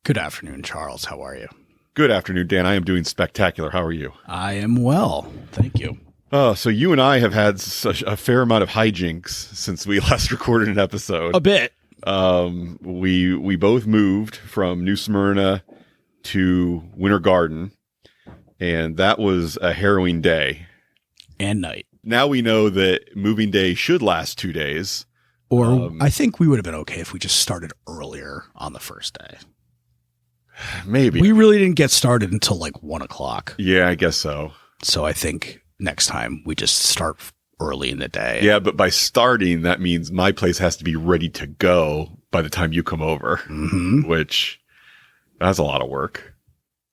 Good afternoon, Charles. How are you? Good afternoon, Dan. I am doing spectacular. How are you? I am well. Thank you. So you and I have had such a fair amount of hijinks since we last recorded an episode. A bit. We both moved from New Smyrna to Winter Garden, and that was a harrowing day. And night. Now we know that moving day should last 2 days. Or I think we would have been okay if we just started earlier on the first day. Maybe. We really didn't get started until like 1 o'clock. Yeah, I guess so. So I think next time we just start early in the day. Yeah, but by starting, that means my place has to be ready to go by the time you come over, which that's a lot of work.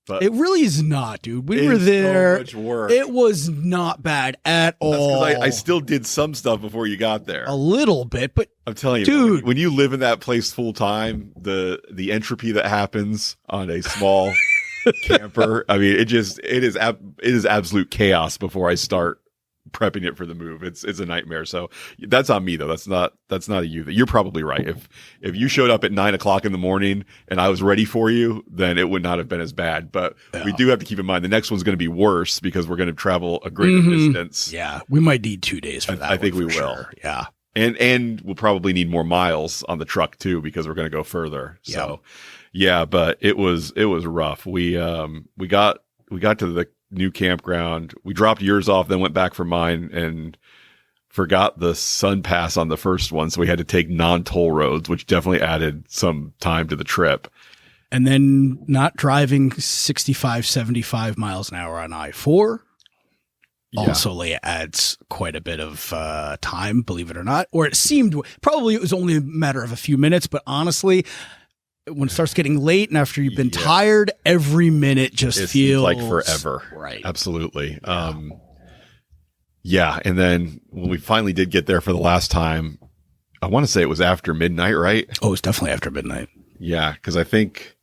But it really is not, dude. We were there. So much work. It was not bad at all. That's 'cause I still did some stuff before you got there. A little bit, but I'm telling you, dude, when you live in that place full time, the entropy that happens on a small camper, I mean, it is absolute chaos before I start prepping it for the move. It's a nightmare. So that's on me though. That's not a you. You're probably right. If you showed up at 9 o'clock in the morning and I was ready for you, then it would not have been as bad. But we do have to keep in mind the next one's going to be worse because we're going to travel a greater distance. Yeah, we might need 2 days for that. I think we will. Sure. Yeah. And we'll probably need more miles on the truck too, because we're going to go further. So yeah, but it was rough. We got to the new campground. We dropped yours off, then went back for mine and forgot the sun pass on the first one. So we had to take non-toll roads, which definitely added some time to the trip. And then not driving 65, 75 miles an hour on I-4 also adds quite a bit of time, believe it or not. Or it seemed, probably it was only a matter of a few minutes, but honestly, when it starts getting late and after you've been tired, every minute just feels like forever. Right. Absolutely. Yeah. And then when we finally did get there for the last time, I want to say it was after midnight, right? Oh, it was definitely after midnight. Yeah. Cause I think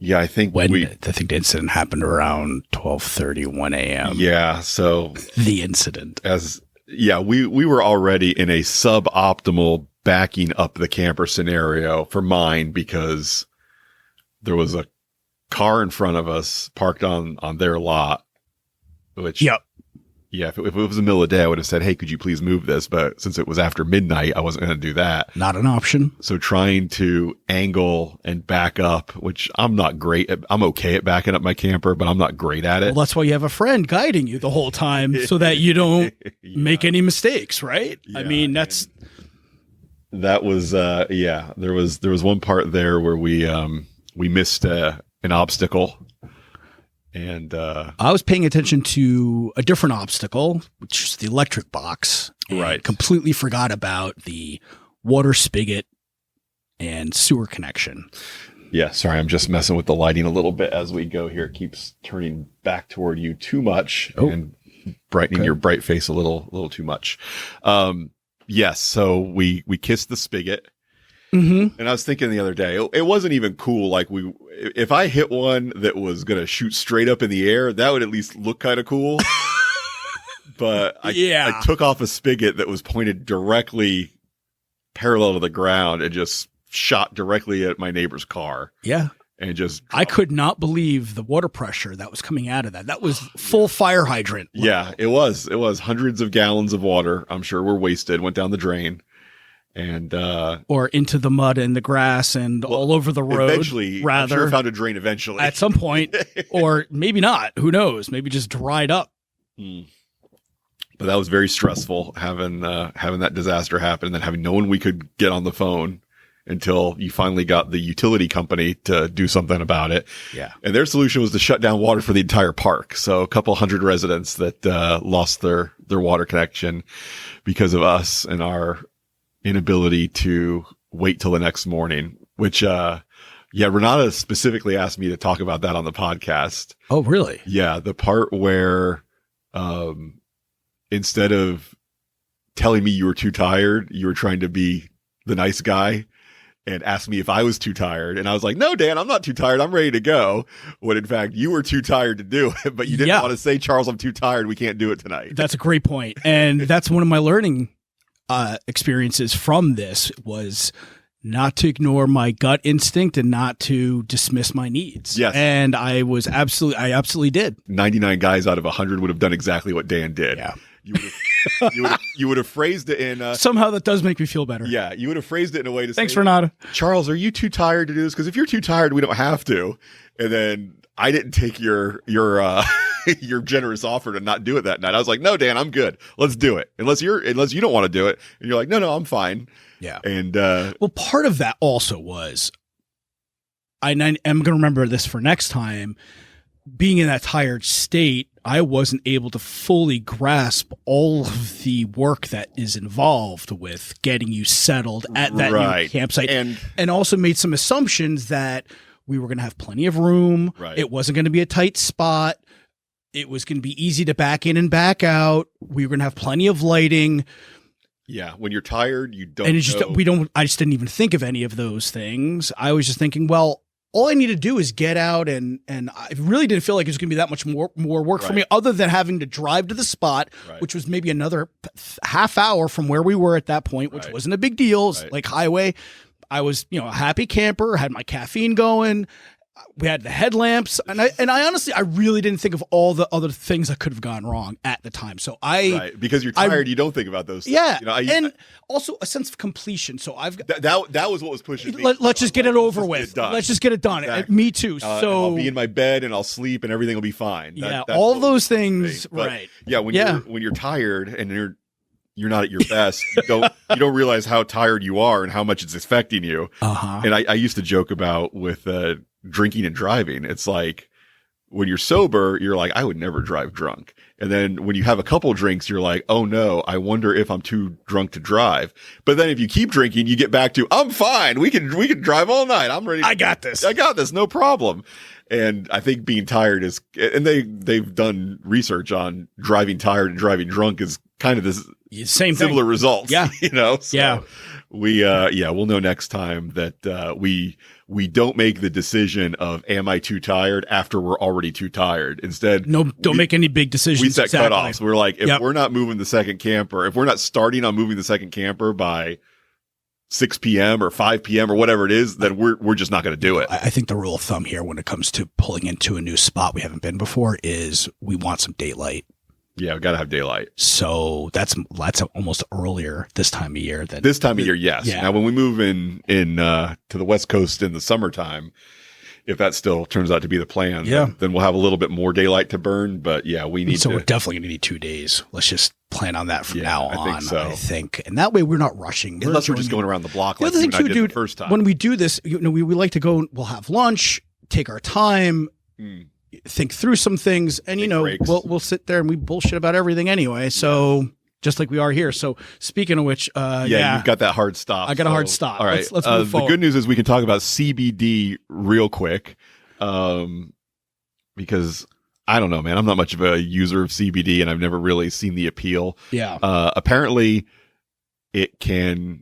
I think the incident happened around 12:30, 1 a.m. Yeah. So the incident we were already in a suboptimal backing up the camper scenario for mine because there was a car in front of us parked on their lot, which, if it was the middle of the day, I would have said, hey, could you please move this? But since it was after midnight, I wasn't going to do that. Not an option. So trying to angle and back up, which I'm not great at. I'm okay at backing up my camper, but I'm not great at it. Well, that's why you have a friend guiding you the whole time so that you don't make any mistakes, right? Yeah, I mean, that was, there was one part there where we missed an obstacle. And I was paying attention to a different obstacle, which is the electric box. Right. Completely forgot about the water spigot and sewer connection. Yeah. Sorry. I'm just messing with the lighting a little bit as we go here. It keeps turning back toward you too much and brightening your bright face a little too much. Yes. So we kissed the spigot. And I was thinking the other day, it wasn't even cool. Like if I hit one that was going to shoot straight up in the air, that would at least look kind of cool. But I took off a spigot that was pointed directly parallel to the ground and just shot directly at my neighbor's car. Yeah. And just, I could not believe the water pressure that was coming out of that. That was full fire hydrant. Yeah, it was hundreds of gallons of water. I'm sure were wasted, went down the drain. And or into the mud and the grass and all over the road. Eventually, I'm sure found a drain eventually at some point, or maybe not. Who knows? Maybe just dried up. But that was very stressful having that disaster happen, and then having no one we could get on the phone until you finally got the utility company to do something about it. Yeah, and their solution was to shut down water for the entire park. So a couple hundred residents that lost their water connection because of us and our inability to wait till the next morning, which, Renata specifically asked me to talk about that on the podcast. Oh, really? Yeah. The part where, instead of telling me you were too tired, you were trying to be the nice guy and asked me if I was too tired. And I was like, no, Dan, I'm not too tired. I'm ready to go. When in fact you were too tired to do it, but you didn't want to say, Charles, I'm too tired. We can't do it tonight. That's a great point. And that's one of my learning experiences from this was not to ignore my gut instinct and not to dismiss my needs. Yes. And I absolutely did. 99 guys out of 100 would have done exactly what Dan did. Yeah. You would have phrased it in somehow that does make me feel better. Yeah, you would have phrased it in a way to Thanks, say, Renata. Charles, are you too tired to do this? Because if you're too tired, we don't have to. And then I didn't take your your generous offer to not do it that night. I was like, no, Dan, I'm good. Let's do it. Unless you don't want to do it. And you're like, no, I'm fine. Yeah. And well, part of that also was, I am going to remember this for next time, being in that tired state, I wasn't able to fully grasp all of the work that is involved with getting you settled at that new campsite, and also made some assumptions that we were going to have plenty of room. Right. It wasn't going to be a tight spot. It was going to be easy to back in and back out. We were going to have plenty of lighting. Yeah, when you're tired, you don't. And it's just I just didn't even think of any of those things. I was just thinking, well, all I need to do is get out, and I really didn't feel like it was going to be that much more work for me, other than having to drive to the spot, which was maybe another half hour from where we were at that point, which wasn't a big deal. It was like highway. I was, a happy camper, had my caffeine going. We had the headlamps, and I honestly, I really didn't think of all the other things that could have gone wrong at the time. So because you're tired, you don't think about those things. Yeah, and also a sense of completion. So I've got that was what was pushing me. Let's just get it over with. Let's just get it done. Exactly. Me too. So I'll be in my bed and I'll sleep and everything will be fine. All those things, but, right? Yeah, when you're tired and you're not at your best, you don't realize how tired you are and how much it's affecting you. And I used to joke about with drinking and driving. It's like when you're sober, you're like, I would never drive drunk. And then when you have a couple drinks, you're like, oh no, I wonder if I'm too drunk to drive. But then if you keep drinking, you get back to, I'm fine. We can drive all night. I'm ready. I got this. No problem. And I think being tired is, and they've done research on driving tired and driving drunk is kind of this same similar thing. Results. Yeah. So we'll know next time that we don't make the decision of, am I too tired, after we're already too tired. Instead, don't make any big decisions. We set cutoffs. We're like, if we're not moving the second camper, if we're not starting on moving the second camper by 6 p.m. or 5 p.m. or whatever it is, then we're just not going to do it. I think the rule of thumb here when it comes to pulling into a new spot we haven't been before is we want some daylight. Yeah, we got to have daylight. So that's almost earlier this time of year. This time of year, yes. Yeah. Now, when we move in to the West Coast in the summertime, if that still turns out to be the plan, then we'll have a little bit more daylight to burn. But yeah, we're definitely going to need 2 days. Let's just plan on that from now on. I think. And that way we're not rushing. Unless we're just going around the block like the other thing too, dude, the first time. When we do this, we like to go. We'll have lunch, take our time. Think through some things, and we'll sit there and we bullshit about everything anyway. So just like we are here. So speaking of which, you've got that hard stop. I got a hard stop. All right, let's move forward. The good news is we can talk about CBD real quick, because I don't know, man. I'm not much of a user of CBD, and I've never really seen the appeal. Yeah. Apparently, it can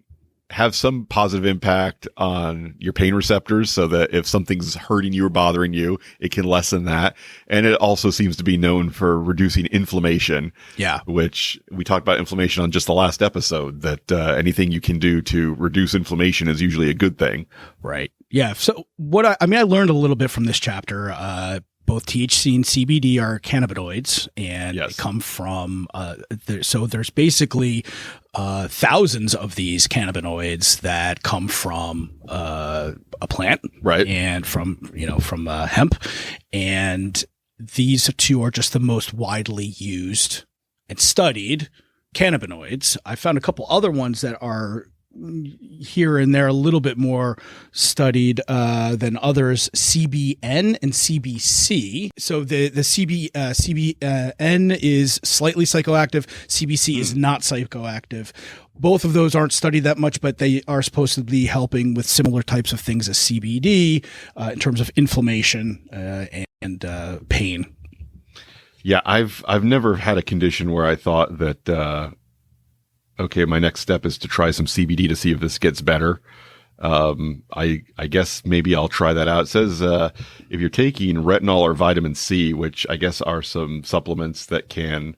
have some positive impact on your pain receptors, so that if something's hurting you or bothering you, it can lessen that. And it also seems to be known for reducing inflammation. Yeah. Which we talked about inflammation on just the last episode, that anything you can do to reduce inflammation is usually a good thing. Right. Yeah. So I learned a little bit from this chapter. Both THC and CBD are cannabinoids, and they come from, so there's basically thousands of these cannabinoids that come from a plant, right? And from hemp, and these two are just the most widely used and studied cannabinoids. I found a couple other ones that are here and there a little bit more studied than others, CBN and CBC. So the CBN is slightly psychoactive, CBC is not psychoactive. Both of those aren't studied that much, but they are supposed to be helping with similar types of things as CBD in terms of inflammation and pain. Yeah, I've never had a condition where I thought that okay, my next step is to try some CBD to see if this gets better. I guess maybe I'll try that out. It says if you're taking retinol or vitamin C, which I guess are some supplements that can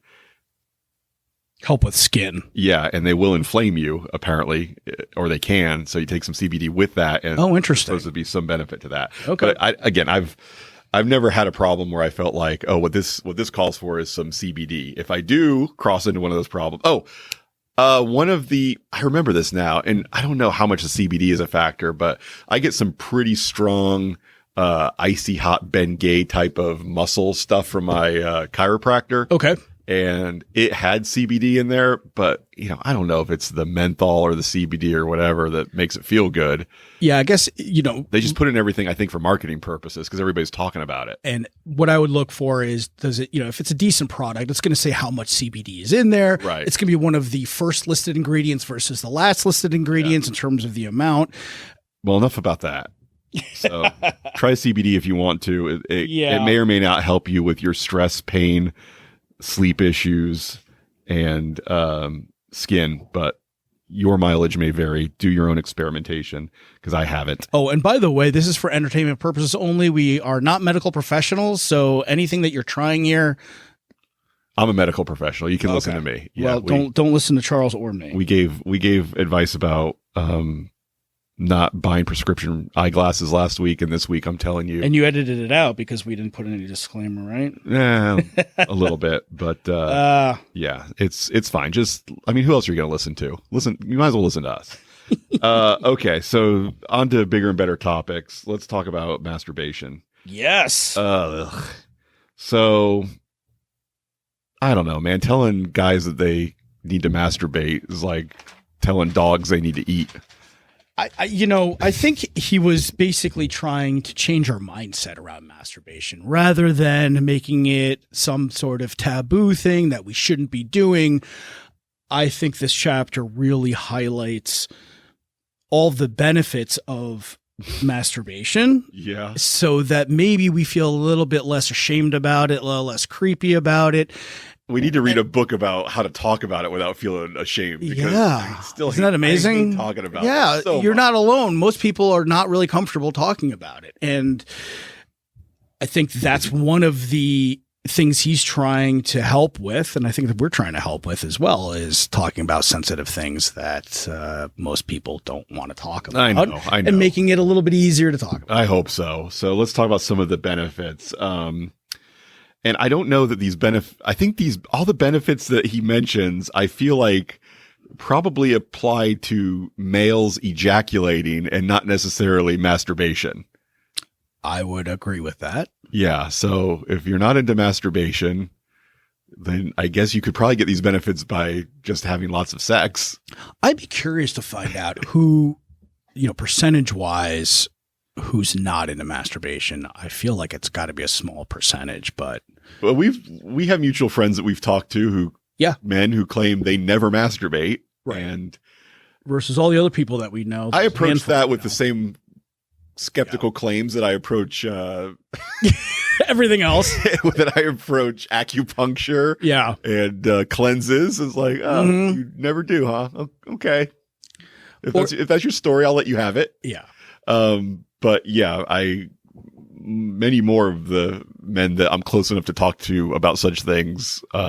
help with skin. Yeah, and they will inflame you apparently, or they can. So you take some CBD with that, and oh, interesting. There's supposed to be some benefit to that. Okay. But I've never had a problem where I felt like, oh, what this calls for is some CBD. If I do cross into one of those problems, I remember this now, and I don't know how much the CBD is a factor, but I get some pretty strong, icy hot Bengay type of muscle stuff from my chiropractor. Okay. And it had CBD in there, but I don't know if it's the menthol or the CBD or whatever that makes it feel good. Yeah, I guess, they just put in everything, I think, for marketing purposes because everybody's talking about it. And what I would look for is, does it, if it's a decent product, it's going to say how much CBD is in there. Right. It's going to be one of the first listed ingredients versus the last listed ingredients in terms of the amount. Well, enough about that. So try CBD if you want to. It may or may not help you with your stress, pain, sleep issues, and skin, but your mileage may vary. Do your own experimentation because I haven't. Oh, and by the way, this is for entertainment purposes only. We are not medical professionals, so anything that you're trying here. I'm a medical professional. You can listen to me. Yeah, well, don't listen to Charles or me. We gave advice about not buying prescription eyeglasses last week, and this week I'm telling you. And you edited it out because we didn't put in any disclaimer, right? Yeah, a little bit, but yeah, it's fine. Just, who else are you going to listen to? You might as well listen to us. Okay, so on to bigger and better topics. Let's talk about masturbation. Yes. So I don't know, man. Telling guys that they need to masturbate is like telling dogs they need to eat. I think he was basically trying to change our mindset around masturbation rather than making it some sort of taboo thing that we shouldn't be doing. I think this chapter really highlights all the benefits of masturbation. Yeah. So that maybe we feel a little bit less ashamed about it, a little less creepy about it. We need to read a book about how to talk about it without feeling ashamed. Because isn't that amazing? Talking about it so you're not alone. Most people are not really comfortable talking about it, and I think that's one of the things he's trying to help with, and I think that we're trying to help with as well, is talking about sensitive things that most people don't want to talk about. I know, and making it a little bit easier to talk about. I hope so. So let's talk about some of the benefits. And I don't know that these I think all the benefits that he mentions, I feel like probably apply to males ejaculating and not necessarily masturbation. I would agree with that. Yeah. So if you're not into masturbation, then I guess you could probably get these benefits by just having lots of sex. I'd be curious to find out who, percentage wise, who's not into masturbation. I feel like it's got to be a small percentage, but. Well, we have mutual friends that we've talked to men who claim they never masturbate. Right. And versus all the other people that we know. I approach that with the same skeptical claims that I approach everything else. That I approach acupuncture. Yeah. And cleanses. It's like, you never do, huh? Okay. If that's your story, I'll let you have it. Yeah. But yeah, many more of the men that I'm close enough to talk to about such things, we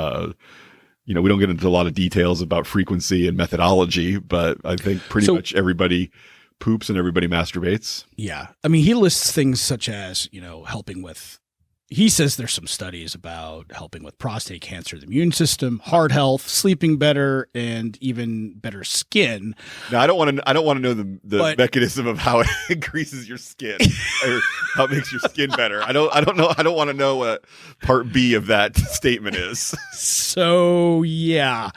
don't get into a lot of details about frequency and methodology, but I think pretty much everybody poops and everybody masturbates. Yeah. He lists things such as, helping with, he says there's some studies about helping with prostate cancer, the immune system, heart health, sleeping better, and even better skin. Now, I don't want to know the mechanism of how it increases your skin or how it makes your skin better. I don't know. I don't want to know what part B of that statement is. So, yeah.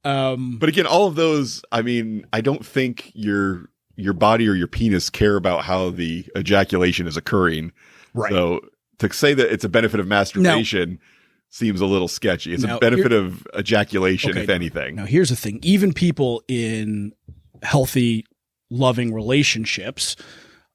But again, all of those, I don't think your body or your penis care about how the ejaculation is occurring. Right. So to say that it's a benefit of masturbation seems a little sketchy. It's a benefit of ejaculation, if anything. Now, here's the thing. Even people in healthy, loving relationships,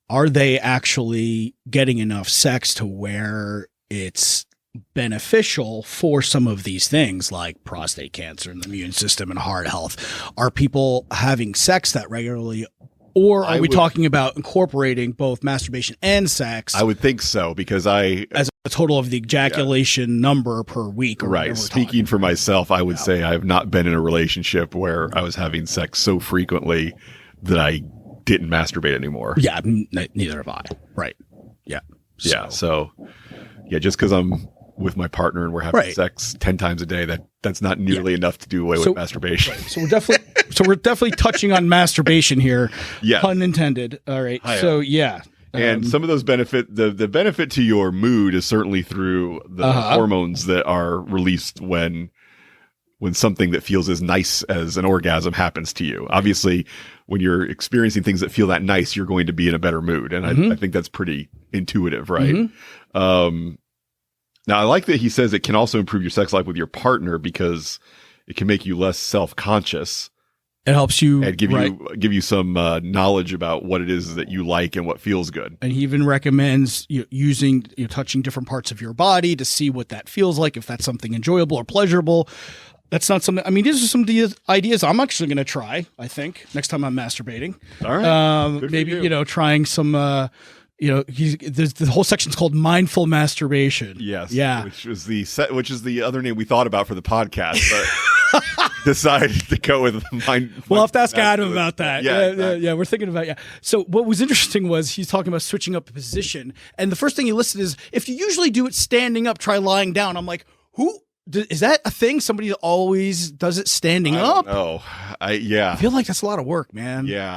are they actually getting enough sex to where it's beneficial for some of these things like prostate cancer and the immune system and heart health? Are people having sex that regularly? Or are we talking about incorporating both masturbation and sex? I would think so, because as a total of the ejaculation number per week. Or right. Speaking for myself, I would say I have not been in a relationship where I was having sex so frequently that I didn't masturbate anymore. Yeah, neither have I. Right. Yeah. So just because I'm with my partner and we're having sex 10 times a day, that's not nearly enough to do away with masturbation. Right. So we're definitely touching on masturbation here. Yeah. Pun intended. All right. And some of those the benefit to your mood is certainly through the hormones that are released when something that feels as nice as an orgasm happens to you. Obviously, when you're experiencing things that feel that nice, you're going to be in a better mood. And I think that's pretty intuitive, right? Now, I like that he says it can also improve your sex life with your partner because it can make you less self-conscious. It helps you and give you some knowledge about what it is that you like and what feels good. And he even recommends touching different parts of your body to see what that feels like, if that's something enjoyable or pleasurable. That's not something. I mean, these are some of the ideas I'm actually going to try. I think next time I'm masturbating. All right, maybe trying some. The whole section's called mindful masturbation. Yes. Yeah. Which is the other name we thought about for the podcast, but decided to go with We'll have to ask Adam about that. Yeah. We're thinking about So what was interesting was he's talking about switching up the position, and the first thing he listed is if you usually do it standing up, try lying down. I'm like, is that a thing? Somebody always does it standing up? Oh, I feel like that's a lot of work, man. Yeah,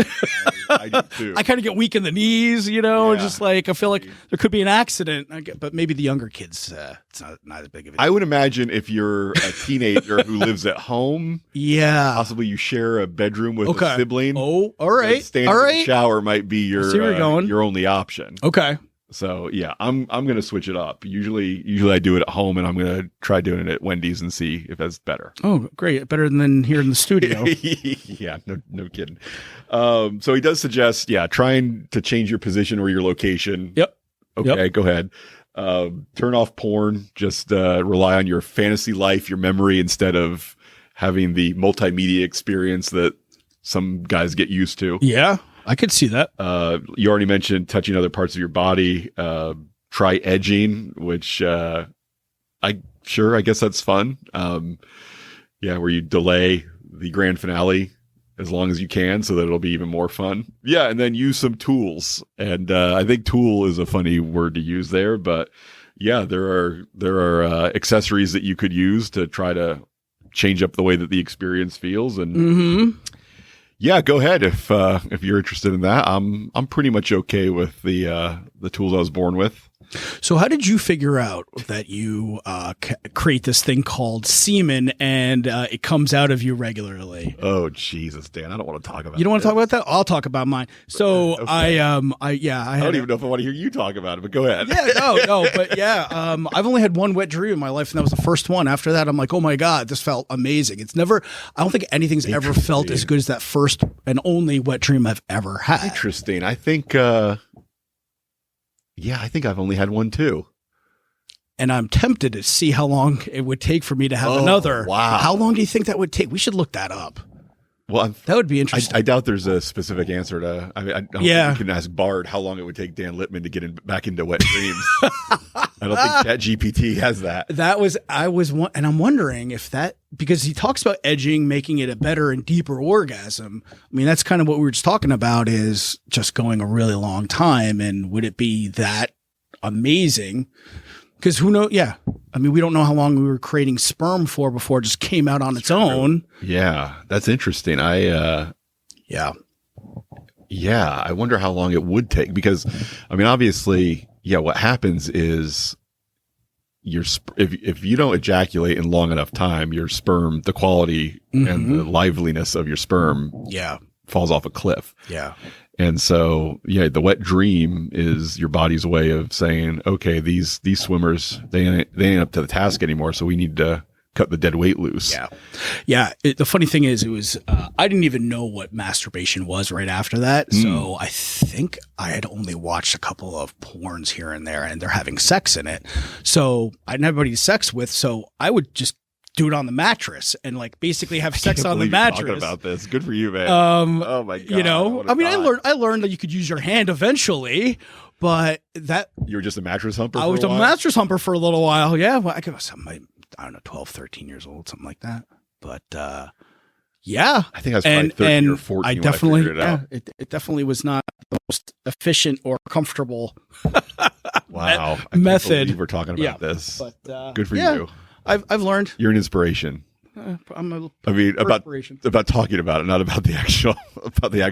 I do too. I kind of get weak in the knees, just like I feel like there could be an accident. But maybe the younger kids, it's not as big of a deal. I would imagine if you're a teenager who lives at home, possibly you share a bedroom with a sibling. Oh, all right, standing in the shower might be your only option. Okay. So I'm going to switch it up. Usually I do it at home, and I'm going to try doing it at Wendy's and see if that's better. Oh, great. Better than here in the studio. Yeah, no kidding. So he does suggest, trying to change your position or your location. Yep. Okay, go ahead. Turn off porn. Just rely on your fantasy life, your memory, instead of having the multimedia experience that some guys get used to. Yeah. I could see that. You already mentioned touching other parts of your body. Try edging, which I guess that's fun. Where you delay the grand finale as long as you can so that it'll be even more fun. Yeah, and then use some tools. And I think tool is a funny word to use there, but there are accessories that you could use to try to change up the way that the experience feels. And yeah, go ahead if you're interested in that. I'm pretty much okay with the tools I was born with. So how did you figure out that you create this thing called semen and it comes out of you regularly? Oh, Jesus, Dan, I don't want to talk about it. You don't want to talk about that? I'll talk about mine. So okay. I don't even know if I want to hear you talk about it, but go ahead. I've only had one wet dream in my life, and that was the first one. After that, I'm like, oh my God, this felt amazing. I don't think anything's ever felt as good as that first and only wet dream I've ever had. Interesting. I think I think I've only had one too. And I'm tempted to see how long it would take for me to have another. Wow. How long do you think that would take? We should look that up. Well, that would be interesting. I doubt there's a specific answer to. I don't think you can ask Bard how long it would take Dan Littman to get back into wet dreams. I don't think ChatGPT has that. And I'm wondering if that, because he talks about edging, making it a better and deeper orgasm. I mean, that's kind of what we were just talking about, is just going a really long time. And would it be that amazing? Because who knows? Yeah. I mean, we don't know how long we were creating sperm for before it just came out on its own. Yeah. That's interesting. I wonder how long it would take, because I mean, obviously, what happens is if you don't ejaculate in long enough time, your sperm, the quality and the liveliness of your sperm falls off a cliff. Yeah. And so, the wet dream is your body's way of saying, okay, these swimmers, they ain't up to the task anymore. So we need to cut the dead weight loose. Yeah. Yeah. The funny thing is, it was, I didn't even know what masturbation was right after that. So I think I had only watched a couple of porns here and there, and they're having sex in it. So I didn't have anybody to sex with. So I would just do it on the mattress and like basically have sex on the mattress. Talking about this. Good for you, man. Oh my God. I learned that you could use your hand eventually, but that You were just a mattress humper. I was a mattress humper for a little while. Yeah, well, I don't know, 12, 13 years old, something like that. But yeah, I think I was probably 13 or 14. I definitely, when I figured it out. It definitely was not the most efficient or comfortable. Wow, I method. can't believe we're talking about this. But Good for you. I've learned. You're an inspiration. I'm a about talking about it, not about the actual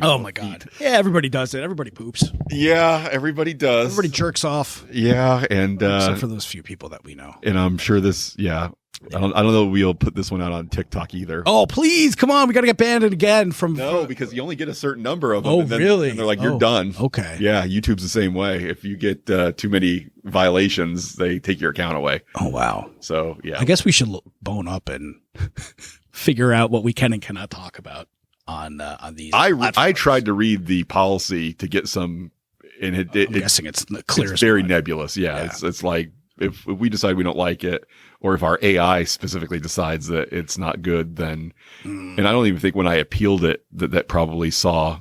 Oh my God! Yeah, everybody does it. Everybody poops. Yeah, everybody does. Everybody jerks off. Yeah, and except for those few people that we know. And I'm sure this. Yeah, I don't know. We'll put this one out on TikTok either. Oh please, come on! We got to get banned again from. No, because you only get a certain number of them. Oh and then, really? And they're like, you're done. Okay. Yeah, YouTube's the same way. If you get too many violations, they take your account away. Oh wow. So yeah, I guess we should bone up and figure out what we can and cannot talk about on these. I tried to read the policy to get some, and I'm guessing it's clear. It's very nebulous. Yeah. It's like if we decide we don't like it, or if our AI specifically decides that it's not good, then, and I don't even think when I appealed it that probably saw.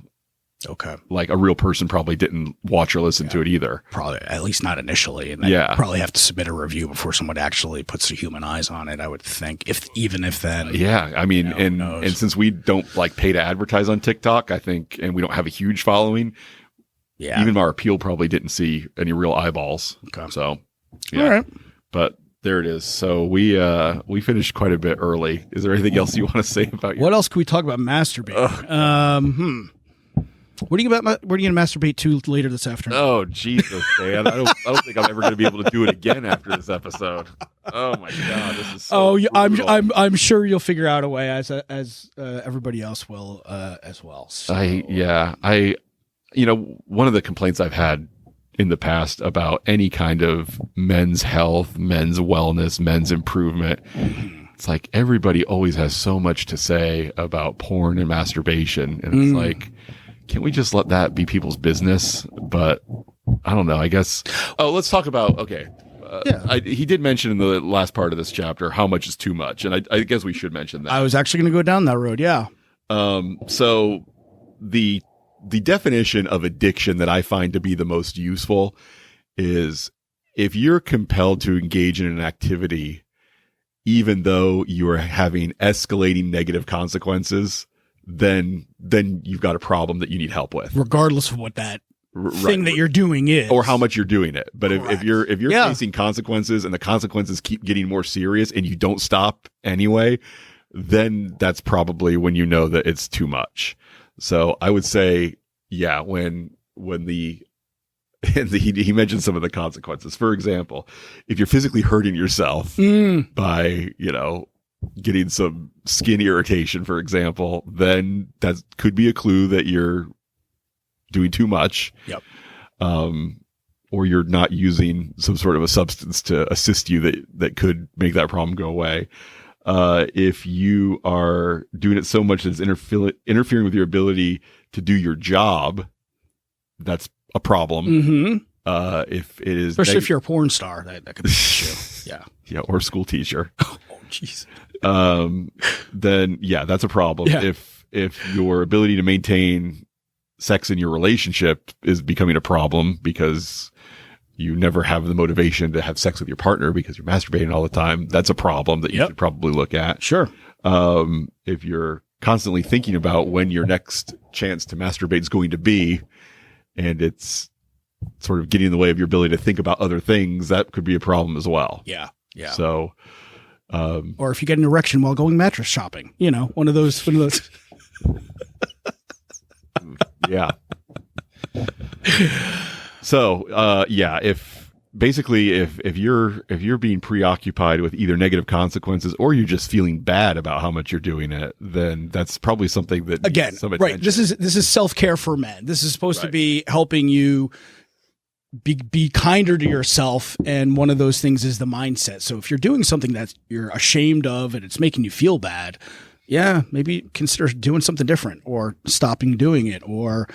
Okay. Like a real person probably didn't watch or listen to it either. Probably, at least not initially. And they probably have to submit a review before someone actually puts the human eyes on it, I would think. Even if then. Yeah. I mean, and since we don't like pay to advertise on TikTok, I think, and we don't have a huge following. Yeah. Even our appeal probably didn't see any real eyeballs. Okay. So, yeah. All right. But there it is. So we finished quite a bit early. Is there anything else you want to say about What else can we talk about masturbating? What are you going to masturbate to later this afternoon? Oh Jesus, man! I don't think I'm ever going to be able to do it again after this episode. Oh my God, this is so brutal. I'm sure you'll figure out a way as everybody else will as well. So. One of the complaints I've had in the past about any kind of men's health, men's wellness, men's improvement. It's like everybody always has so much to say about porn and masturbation, and it's like. Can't we just let that be people's business? But I don't know. I guess. Oh, let's talk about. Okay. He did mention in the last part of this chapter how much is too much, and I guess we should mention that. I was actually going to go down that road. Yeah. So the definition of addiction that I find to be the most useful is if you're compelled to engage in an activity, even though you are having escalating negative consequences. Then you've got a problem that you need help with, regardless of what that thing that you're doing is, or how much you're doing it. But if you're facing consequences and the consequences keep getting more serious and you don't stop anyway, then that's probably when you know that it's too much. So I would say, yeah, when he mentioned some of the consequences. For example, if you're physically hurting yourself by getting some skin irritation, for example, then that could be a clue that you're doing too much. Yep. Or you're not using some sort of a substance to assist you that could make that problem go away. If you are doing it so much that it's interfering with your ability to do your job, that's a problem. Mm-hmm. If it is, especially if you're a porn star, that could be an issue. Yeah. Yeah. Or a school teacher. Oh, jeez. Then yeah, that's a problem. Yeah. If your ability to maintain sex in your relationship is becoming a problem because you never have the motivation to have sex with your partner because you're masturbating all the time, that's a problem that you should probably look at. Sure. If you're constantly thinking about when your next chance to masturbate is going to be, and it's sort of getting in the way of your ability to think about other things, that could be a problem as well. Yeah. Yeah. So, or if you get an erection while going mattress shopping, one of those. Yeah. So, if you're being preoccupied with either negative consequences or you're just feeling bad about how much you're doing it, then that's probably something that again, needs some attention. Right. This is self-care for men. This is supposed to be helping you be kinder to yourself, and one of those things is the mindset. So if you're doing something that you're ashamed of and it's making you feel bad, maybe consider doing something different or stopping doing it, or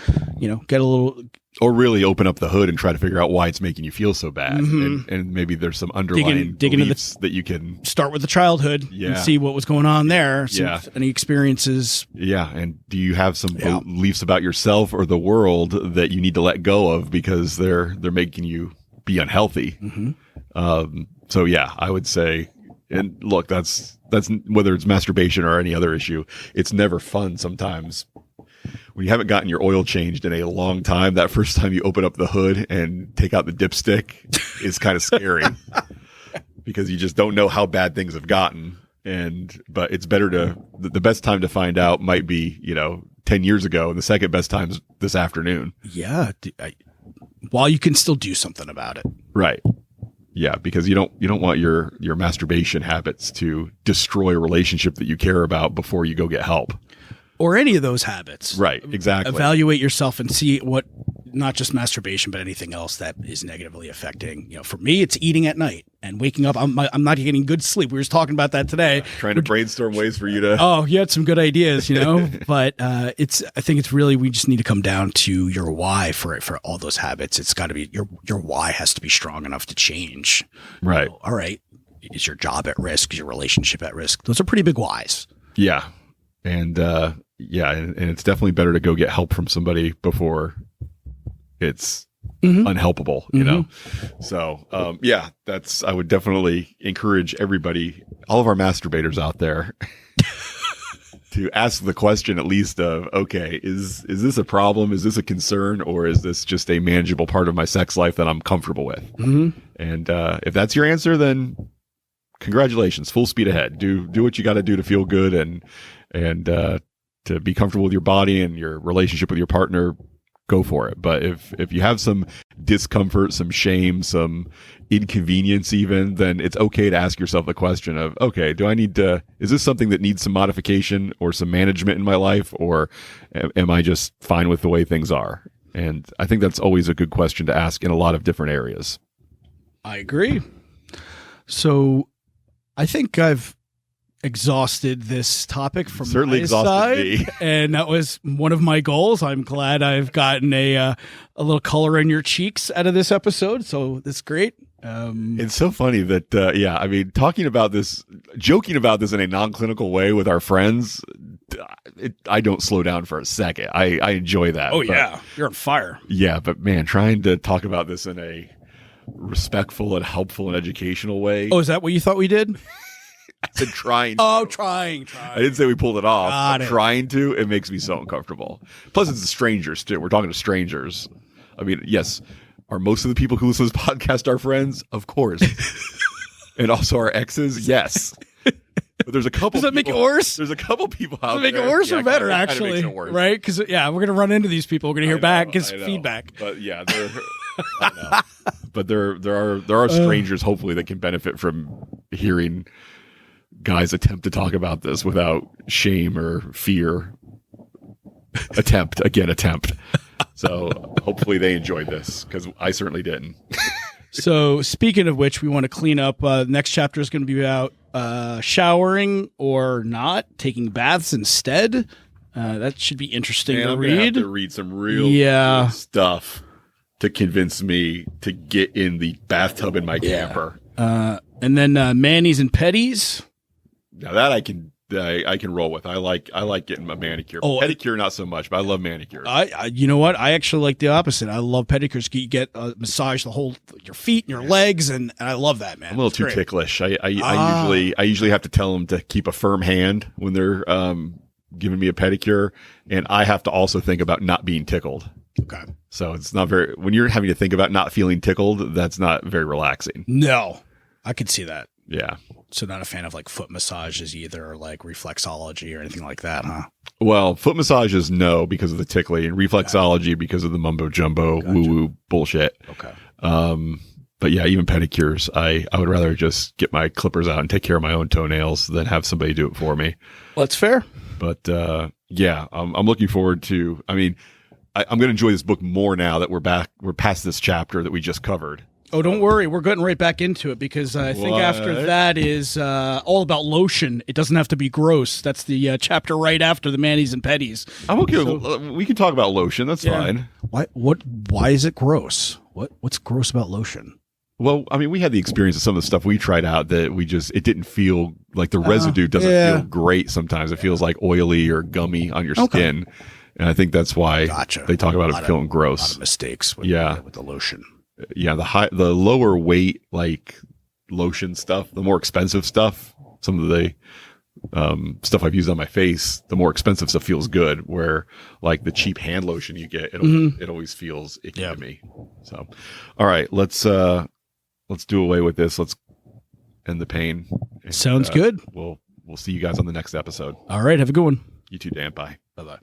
get a little Or really open up the hood and try to figure out why it's making you feel so bad. And maybe there's some underlying beliefs that you can start with the childhood and see what was going on there. Any experiences. Yeah. And do you have some beliefs about yourself or the world that you need to let go of because they're making you be unhealthy? So yeah, I would say, and look, that's whether it's masturbation or any other issue, it's never fun sometimes. When you haven't gotten your oil changed in a long time, that first time you open up the hood and take out the dipstick is kind of scary because you just don't know how bad things have gotten. But it's better the best time to find out might be, 10 years ago, and the second best time's this afternoon. Yeah. While you can still do something about it. Right. Yeah. Because you don't want your masturbation habits to destroy a relationship that you care about before you go get help. Or any of those habits. Right, exactly. Evaluate yourself and see what, not just masturbation, but anything else that is negatively affecting. For me, it's eating at night and waking up. I'm not getting good sleep. We were just talking about that today. Trying to brainstorm ways for you to. Oh, you had some good ideas, But I think it's really, we just need to come down to your why for all those habits. It's got to be your why has to be strong enough to change. Right. All right. Is your job at risk? Is your relationship at risk? Those are pretty big whys. Yeah. And and it's definitely better to go get help from somebody before it's unhelpable, you know? So, I would definitely encourage everybody, all of our masturbators out there to ask the question at least of, okay, is this a problem? Is this a concern? Or is this just a manageable part of my sex life that I'm comfortable with? And if that's your answer, then congratulations, full speed ahead. Do what you got to do to feel good and to be comfortable with your body and your relationship with your partner, go for it. But if you have some discomfort, some shame, some inconvenience even, then it's okay to ask yourself the question of, okay, is this something that needs some modification or some management in my life, or am I just fine with the way things are? And I think that's always a good question to ask in a lot of different areas. I agree. So I think I've exhausted this topic from certainly my side, me. And that was one of my goals. I'm glad I've gotten a little color in your cheeks out of this episode, so that's great. It's so funny that talking about this, joking about this in a non-clinical way with our friends, I don't slow down for a second. I enjoy that. Oh yeah, you're on fire. Yeah, but man, trying to talk about this in a respectful and helpful and educational way. Oh, is that what you thought we did? I said trying. Trying. I didn't say we pulled it off. Trying to. It makes me so uncomfortable. Plus, it's the strangers too. We're talking to strangers. I mean, yes, are most of the people who listen to this podcast our friends? Of course. And also our exes? Yes. But there's a couple. Does that make it worse? There's a couple people out there. Does it make it worse or better? Actually, right? Because we're gonna run into these people. We're gonna hear back, get feedback. But yeah, I know. But there are strangers hopefully that can benefit from hearing guys attempt to talk about this without shame or fear. Attempt. So hopefully they enjoyed this, because I certainly didn't. So speaking of which, we want to clean up. Next chapter is going to be about showering or not, taking baths instead. That should be interesting to read. I'm have to read some real good stuff to convince me to get in the bathtub in my camper. And then manis and petties. Now that I can roll with. I like getting a manicure. Pedicure not so much, but I love manicures. You know what? I actually like the opposite. I love pedicures. You get massage your feet and your legs, and I love that, man. I'm a little too ticklish. I usually have to tell them to keep a firm hand when they're giving me a pedicure, and I have to also think about not being tickled. Okay. So it's not when you're having to think about not feeling tickled, that's not very relaxing. No, I could see that. Yeah. So not a fan of like foot massages either, or like reflexology or anything like that, huh? Well, foot massages, no, because of the tickling, and reflexology because of the mumbo jumbo woo-woo bullshit. Okay. But yeah, even pedicures, I would rather just get my clippers out and take care of my own toenails than have somebody do it for me. Well, that's fair. But I'm looking forward to, I'm going to enjoy this book more now that we're past this chapter that we just covered. Oh, don't worry. We're getting right back into it because I think after that is all about lotion. It doesn't have to be gross. That's the chapter right after the manis and petties. I'm okay. We can talk about lotion. That's fine. Why is it gross? What's gross about lotion? Well, I mean, we had the experience of some of the stuff we tried out that it didn't feel like the residue doesn't feel great sometimes. It feels like oily or gummy on your skin. And I think that's why they talk about it feeling gross. A lot of mistakes with the lotion. Yeah, the lower weight like lotion stuff, the more expensive stuff, some of the stuff I've used on my face, the more expensive stuff feels good. Where like the cheap hand lotion you get, it always feels icky to me. So, all right, let's do away with this. Let's end the pain. And, sounds good. We'll see you guys on the next episode. All right, have a good one. You too, Dan. Bye. Bye-bye.